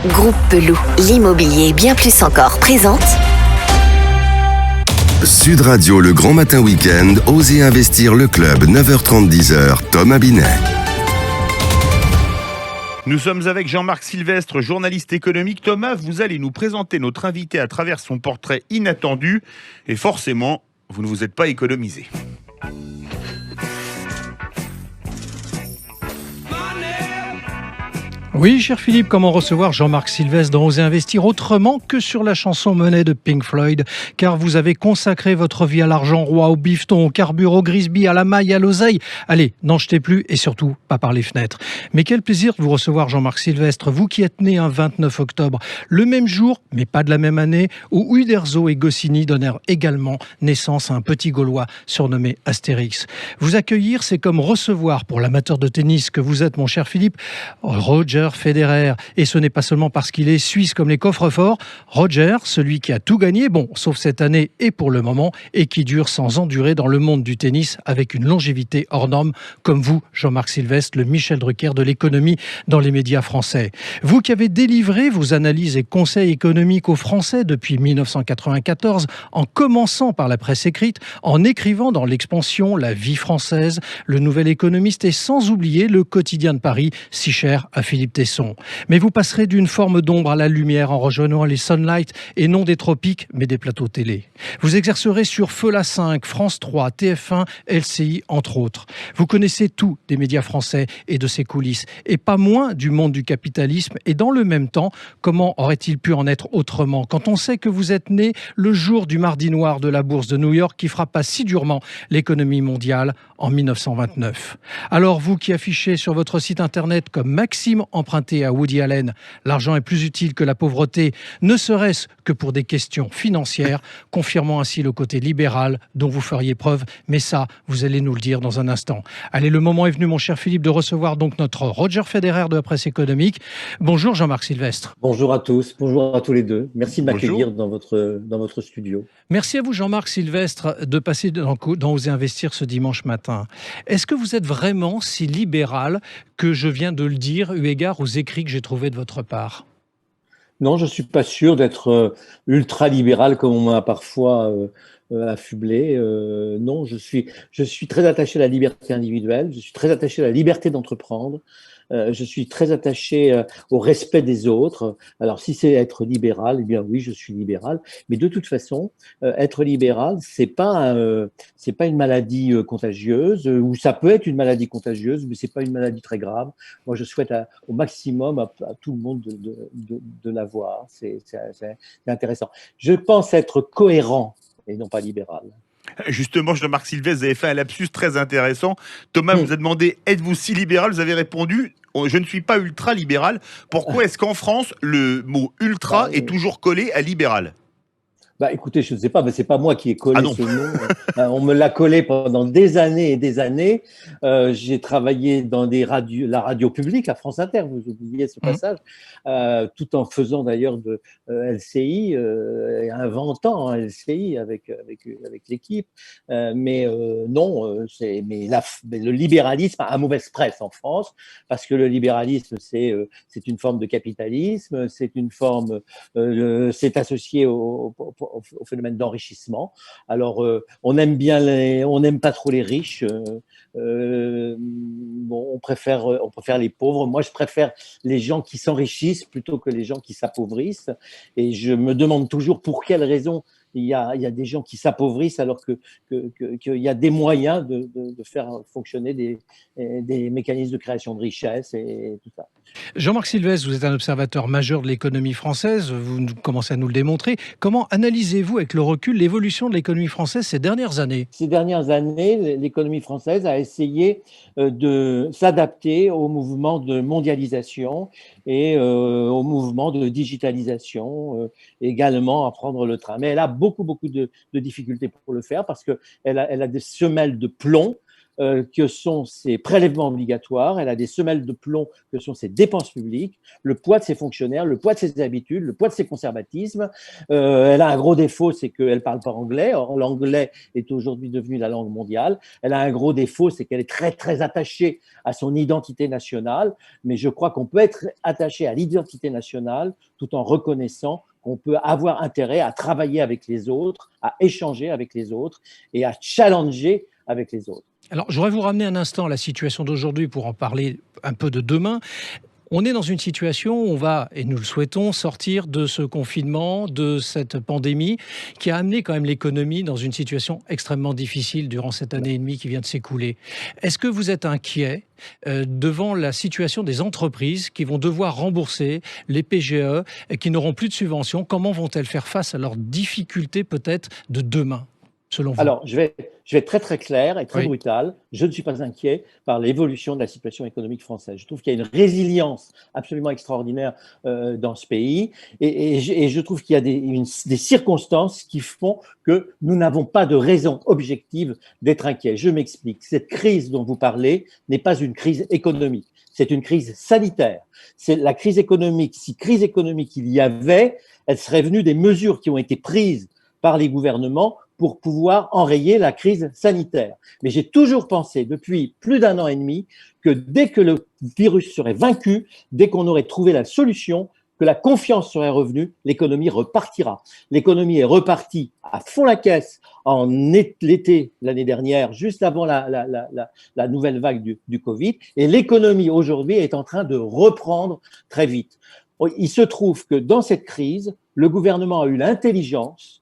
Groupe Peloux, l'immobilier bien plus encore présente Sud Radio, le grand matin week-end, Osez investir le club, 9h30, 10h, Thomas Binet. Nous sommes avec Jean-Marc Sylvestre, journaliste économique. Thomas, vous allez nous présenter notre invité à travers son portrait inattendu. Et forcément, vous ne vous êtes pas économisé. Oui, cher Philippe, comment recevoir Jean-Marc Sylvestre dans Oser investir autrement que sur la chanson Money de Pink Floyd, car vous avez consacré votre vie à l'argent roi, au bifton, au carburant, au Grisby, à la maille, à l'oseille. Allez, n'en jetez plus et surtout pas par les fenêtres. Mais quel plaisir de vous recevoir, Jean-Marc Sylvestre, vous qui êtes né un 29 octobre, le même jour, mais pas de la même année, où Uderzo et Goscinny donnèrent également naissance à un petit Gaulois surnommé Astérix. Vous accueillir, c'est comme recevoir, pour l'amateur de tennis que vous êtes, mon cher Philippe, Roger Federer. Et ce n'est pas seulement parce qu'il est suisse comme les coffres-forts. Roger, celui qui a tout gagné, bon, sauf cette année et pour le moment, et qui dure sans endurer dans le monde du tennis avec une longévité hors norme, comme vous, Jean-Marc Sylvestre, le Michel Drucker de l'économie dans les médias français. Vous qui avez délivré vos analyses et conseils économiques aux Français depuis 1994, en commençant par la presse écrite, en écrivant dans l'Expansion, La Vie française, Le Nouvel Économiste et sans oublier Le Quotidien de Paris, si cher à Philippe Tesson. Mais vous passerez d'une forme d'ombre à la lumière en rejoignant les Sunlight et non des tropiques, mais des plateaux télé. Vous exercerez sur Feu la 5, France 3, TF1, LCI, entre autres. Vous connaissez tout des médias français et de ses coulisses, et pas moins du monde du capitalisme. Et dans le même temps, comment aurait-il pu en être autrement quand on sait que vous êtes né le jour du mardi noir de la bourse de New York qui frappa si durement l'économie mondiale en 1929. Alors vous qui affichez sur votre site internet comme Maxime emprunté à Woody Allen, l'argent est plus utile que la pauvreté, ne serait-ce que pour des questions financières, confirmant ainsi le côté libéral dont vous feriez preuve, mais ça, vous allez nous le dire dans un instant. Allez, le moment est venu, mon cher Philippe, de recevoir donc notre Roger Federer de la presse économique. Bonjour Jean-Marc Sylvestre. Bonjour à tous, bonjour à tous les deux. Merci de m'accueillir dans votre studio. Merci à vous Jean-Marc Sylvestre de passer dans Oser investir ce dimanche matin. Est-ce que vous êtes vraiment si libéral que je viens de le dire, eu égard aux écrits que j'ai trouvés de votre part? Non, je ne suis pas sûr d'être ultra-libéral comme on m'a parfois affublé. Non, je suis très attaché à la liberté individuelle, je suis très attaché à la liberté d'entreprendre, je suis très attaché au respect des autres. Alors, si c'est être libéral, eh bien oui, je suis libéral. Mais de toute façon, être libéral, c'est pas une maladie contagieuse, ou ça peut être une maladie contagieuse, mais c'est pas une maladie très grave. Moi, je souhaite au maximum à tout le monde de l'avoir. C'est intéressant. Je pense être cohérent et non pas libéral. Justement, Jean-Marc Sylvestre, vous avez fait un lapsus très intéressant. Thomas vous a demandé, êtes-vous si libéral? Vous avez répondu, je ne suis pas ultra-libéral. Pourquoi est-ce qu'en France, le mot ultra est toujours collé à libéral? Écoutez, je ne sais pas, mais c'est pas moi qui ai collé ce nom. On me l'a collé pendant des années et des années. J'ai travaillé dans la radio publique, à France Inter, vous oubliez ce passage, tout en faisant d'ailleurs de LCI, et inventant LCI avec l'équipe. Mais le libéralisme a mauvaise presse en France, parce que le libéralisme, c'est une forme de capitalisme, c'est c'est associé au phénomène d'enrichissement. Alors, on n'aime pas trop les riches. On préfère les pauvres. Moi, je préfère les gens qui s'enrichissent plutôt que les gens qui s'appauvrissent. Et je me demande toujours pour quelles raisons il y a des gens qui s'appauvrissent alors qu'il y a des moyens de faire fonctionner des mécanismes de création de richesse et tout ça. Jean-Marc Sylvestre, vous êtes un observateur majeur de l'économie française, vous commencez à nous le démontrer. Comment analysez-vous avec le recul l'évolution de l'économie française ces dernières années? Ces dernières années, l'économie française a essayé de s'adapter au mouvement de mondialisation et au mouvement de digitalisation, également à prendre le train. Mais elle a beaucoup de difficultés pour le faire parce qu'elle a des semelles de plomb que sont ses prélèvements obligatoires, elle a des semelles de plomb que sont ses dépenses publiques, le poids de ses fonctionnaires, le poids de ses habitudes, le poids de ses conservatismes. Elle a un gros défaut, c'est qu'elle ne parle pas anglais. Or, l'anglais est aujourd'hui devenu la langue mondiale. Elle a un gros défaut, c'est qu'elle est très, très attachée à son identité nationale. Mais je crois qu'on peut être attaché à l'identité nationale tout en reconnaissant qu'on peut avoir intérêt à travailler avec les autres, à échanger avec les autres et à challenger avec les autres. Alors, je voudrais vous ramener un instant à la situation d'aujourd'hui pour en parler un peu de demain. On est dans une situation où on va, et nous le souhaitons, sortir de ce confinement, de cette pandémie qui a amené quand même l'économie dans une situation extrêmement difficile durant cette année et demie qui vient de s'écouler. Est-ce que vous êtes inquiet devant la situation des entreprises qui vont devoir rembourser les PGE et qui n'auront plus de subventions? Comment vont-elles faire face à leurs difficultés peut-être de demain, selon vous? Alors, je vais être très très clair et très brutal. Je ne suis pas inquiet par l'évolution de la situation économique française. Je trouve qu'il y a une résilience absolument extraordinaire dans ce pays et je trouve qu'il y a des circonstances qui font que nous n'avons pas de raison objective d'être inquiets. Je m'explique. Cette crise dont vous parlez n'est pas une crise économique. C'est une crise sanitaire. C'est la crise économique. Si crise économique il y avait, elle serait venue des mesures qui ont été prises par les gouvernements pour pouvoir enrayer la crise sanitaire. Mais j'ai toujours pensé, depuis plus d'un an et demi, que dès que le virus serait vaincu, dès qu'on aurait trouvé la solution, que la confiance serait revenue, l'économie repartira. L'économie est repartie à fond la caisse en l'été l'année dernière, juste avant la nouvelle vague du Covid, et l'économie aujourd'hui est en train de reprendre très vite. Il se trouve que dans cette crise, le gouvernement a eu l'intelligence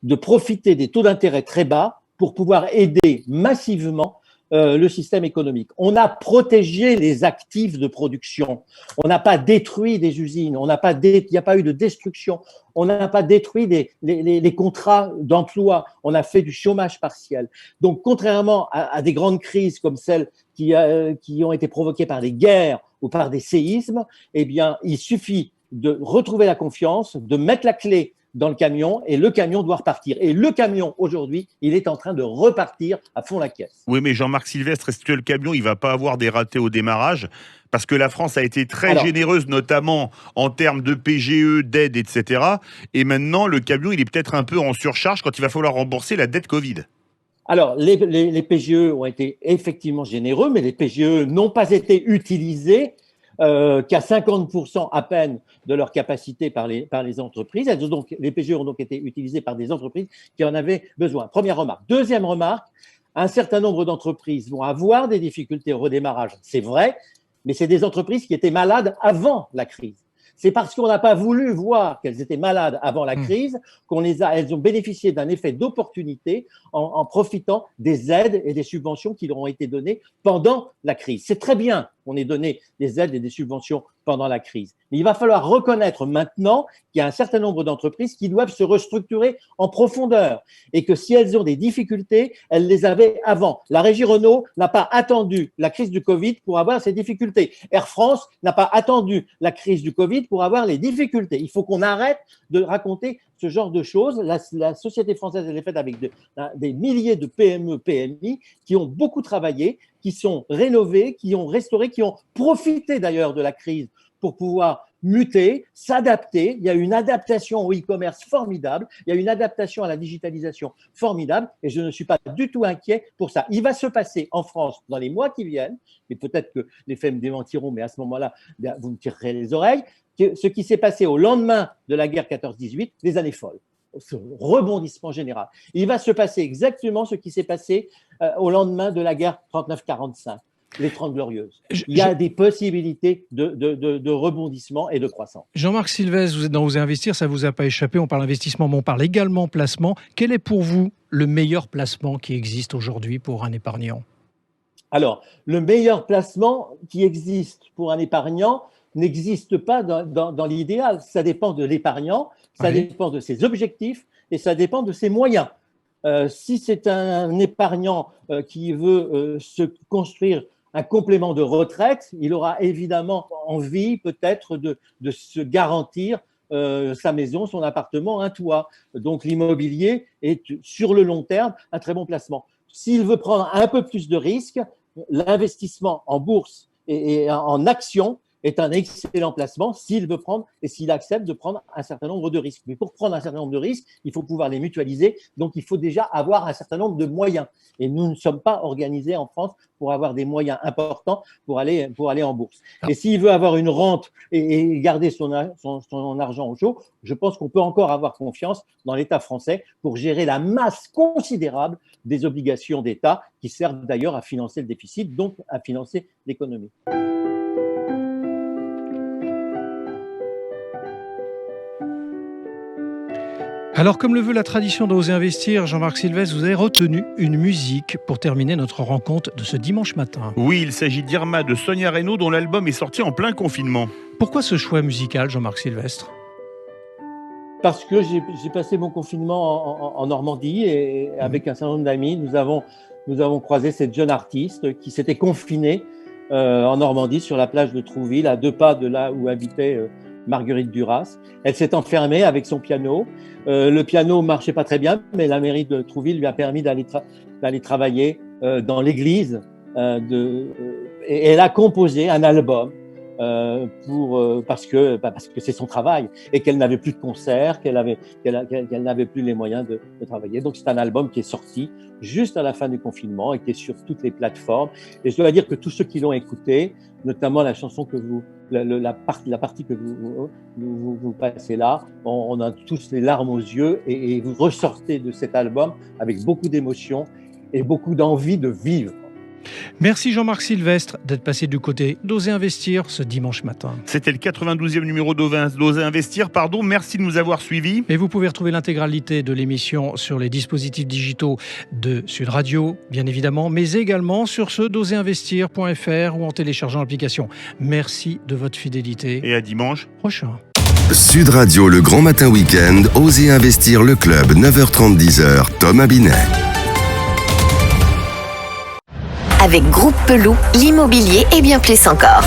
de profiter des taux d'intérêt très bas pour pouvoir aider massivement le système économique. On a protégé les actifs de production. On n'a pas détruit des usines. Il n'y a pas eu de destruction. On n'a pas détruit les contrats d'emploi. On a fait du chômage partiel. Donc, contrairement à des grandes crises comme celles qui ont été provoquées par des guerres ou par des séismes, eh bien, il suffit de retrouver la confiance, de mettre la clé dans le camion et le camion doit repartir. Et le camion, aujourd'hui, il est en train de repartir à fond la caisse. Oui, mais Jean-Marc Sylvestre, est-ce que le camion, il ne va pas avoir des ratés au démarrage? Parce que la France a été très généreuse, notamment en termes de PGE, d'aide, etc. Et maintenant, le camion, il est peut-être un peu en surcharge quand il va falloir rembourser la dette Covid. Alors, les PGE ont été effectivement généreux, mais les PGE n'ont pas été utilisés qu'à 50% à peine de leur capacité par les entreprises. Les PGE ont donc été utilisés par des entreprises qui en avaient besoin. Première remarque. Deuxième remarque, un certain nombre d'entreprises vont avoir des difficultés au redémarrage, c'est vrai, mais c'est des entreprises qui étaient malades avant la crise. C'est parce qu'on n'a pas voulu voir qu'elles étaient malades avant la crise elles ont bénéficié d'un effet d'opportunité en profitant des aides et des subventions qui leur ont été données pendant la crise. C'est très bien qu'on ait donné des aides et des subventions pendant la crise. Mais il va falloir reconnaître maintenant qu'il y a un certain nombre d'entreprises qui doivent se restructurer en profondeur et que si elles ont des difficultés, elles les avaient avant. La régie Renault n'a pas attendu la crise du Covid pour avoir ces difficultés. Air France n'a pas attendu la crise du Covid pour avoir les difficultés. Il faut qu'on arrête de raconter ce genre de choses. La société française, elle est faite avec des milliers de PME, PMI qui ont beaucoup travaillé, qui sont rénovés, qui ont restauré, qui ont profité d'ailleurs de la crise pour pouvoir muter, s'adapter. Il y a une adaptation au e-commerce formidable, il y a une adaptation à la digitalisation formidable et je ne suis pas du tout inquiet pour ça. Il va se passer en France dans les mois qui viennent, et peut-être que les faits me démentiront, mais à ce moment-là, vous me tirerez les oreilles, ce qui s'est passé au lendemain de la guerre 14-18, des années folles, ce rebondissement général. Il va se passer exactement ce qui s'est passé au lendemain de la guerre 39-45. Les 30 Glorieuses. Il y a des possibilités de rebondissement et de croissance. Jean-Marc Sylvestre, vous êtes dans Osez Investir, ça ne vous a pas échappé, on parle investissement, mais on parle également placement. Quel est pour vous le meilleur placement qui existe aujourd'hui pour un épargnant? Alors, le meilleur placement qui existe pour un épargnant n'existe pas dans l'idéal. Ça dépend de l'épargnant, ça dépend de ses objectifs et ça dépend de ses moyens. Si c'est un épargnant qui veut se construire un complément de retraite, il aura évidemment envie peut-être de se garantir sa maison, son appartement, un toit. Donc l'immobilier est sur le long terme un très bon placement. S'il veut prendre un peu plus de risques, l'investissement en bourse et en actions est un excellent placement s'il veut prendre et s'il accepte de prendre un certain nombre de risques. Mais pour prendre un certain nombre de risques, il faut pouvoir les mutualiser. Donc, il faut déjà avoir un certain nombre de moyens. Et nous ne sommes pas organisés en France pour avoir des moyens importants pour aller en bourse. Et s'il veut avoir une rente et garder son argent au chaud, je pense qu'on peut encore avoir confiance dans l'État français pour gérer la masse considérable des obligations d'État qui servent d'ailleurs à financer le déficit, donc à financer l'économie. Alors, comme le veut la tradition d'Oser Investir, Jean-Marc Sylvestre, vous avez retenu une musique pour terminer notre rencontre de ce dimanche matin. Oui, il s'agit d'Irma de Sonia Reynaud, dont l'album est sorti en plein confinement. Pourquoi ce choix musical, Jean-Marc Sylvestre ? Parce que j'ai passé mon confinement en Normandie et avec un certain nombre d'amis, nous avons croisé cette jeune artiste qui s'était confinée en Normandie sur la plage de Trouville, à 2 pas de là où habitait Marguerite Duras. Elle s'est enfermée avec son piano. Le piano marchait pas très bien, mais la mairie de Trouville lui a permis d'aller travailler dans l'église. Et elle a composé un album parce que c'est son travail et qu'elle n'avait plus de concerts, qu'elle n'avait plus les moyens de travailler. Donc c'est un album qui est sorti juste à la fin du confinement et qui est sur toutes les plateformes. Et je dois dire que tous ceux qui l'ont écouté, notamment la chanson que la partie que vous passez là, on a tous les larmes aux yeux et vous ressortez de cet album avec beaucoup d'émotion et beaucoup d'envie de vivre. Merci Jean-Marc Sylvestre d'être passé du côté d'Oser Investir ce dimanche matin. C'était le 92e numéro d'Oser Investir. Merci de nous avoir suivis. Et vous pouvez retrouver l'intégralité de l'émission sur les dispositifs digitaux de Sud Radio, bien évidemment, mais également sur ceux d'oserinvestir.fr ou en téléchargeant l'application. Merci de votre fidélité. Et à dimanche prochain. Sud Radio, le grand matin week-end, Osez investir le club, 9h30-10h, Thomas Binet. Avec Groupe Peloux, l'immobilier et bien plus encore.